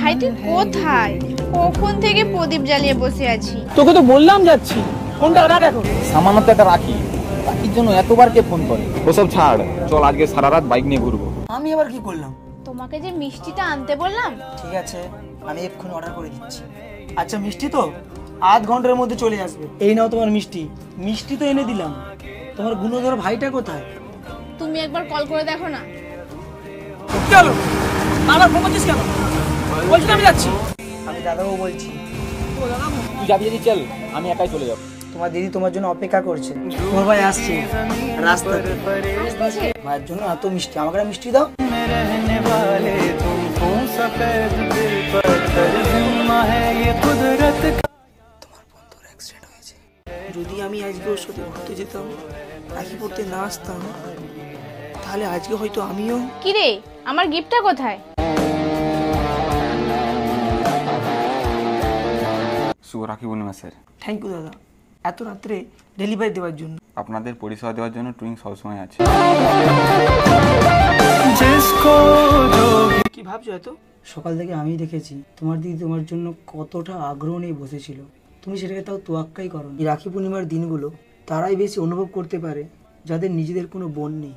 ভাই তুই কোথায়? কখন থেকে প্রদীপ জ্বালিয়ে বসে আছি। তোকে তো বললাম যাচ্ছি, ফোনটা রাখ এখন। সামান্য তো একটা রাখি, রাখির জন্য এতবার কে ফোন করে? ওসব ছাড়, চল আজকে সারা রাত বাইক নিয়ে ঘুরবো। আমি আবার কি করলাম? তোমাকে যে মিষ্টিটা আনতে বললাম। ঠিক আছে, আমি এক্ষুনি অর্ডার করে দিচ্ছি। আচ্ছা মিষ্টি তো আধ ঘন্টার মধ্যে চলে আসবে। এই নাও তোমার মিষ্টি। মিষ্টি তো এনে দিলাম, তোমার গুণধর ভাইটা কোথায়? তুমি একবার কল করে দেখো না। চলো, আবার ফোন করছিস কেন? বলছি আমি যাচ্ছি। আমি দাদাও বলছি। তুই যাবি যদি চল, আমি একাই চলে যাবো। তোমার দিদি তোমার জন্য অপেক্ষা করছে। তোমার ভাই আসছে রাস্তাতে। ভাইয়ের জন্য এত মিষ্টি, আমাকে মিষ্টি দাও। তোমার বন্ধুর অ্যাক্সিডেন্ট হয়েছে। যদি আমি আজকে ওর সাথে ঘুরতে যেতাম, রাখি পড়তে না আসতাম, তাহলে আজকে হয়তো আমিও। কি রে, আমার গিফটটা কোথায়? শুভ Rakhi Purnima sir. Thank you দাদা, এত রাত্রে ডেলিভারি দেওয়ার জন্য। আপনাদের পরিষেবা দেওয়ার জন্য টুইং সবসময় আছে। কি ভাবছো এত? সকাল থেকে আমি দেখেছি তোমার দিদি তোমার জন্য কতটা আগ্রহ নিয়ে বসেছিল, তুমি সেটাকে তাও তোয়াক্কাই করো। এই রাখি পূর্ণিমার দিনগুলো তারাই বেশি অনুভব করতে পারে যাদের নিজেদের কোনো বোন নেই।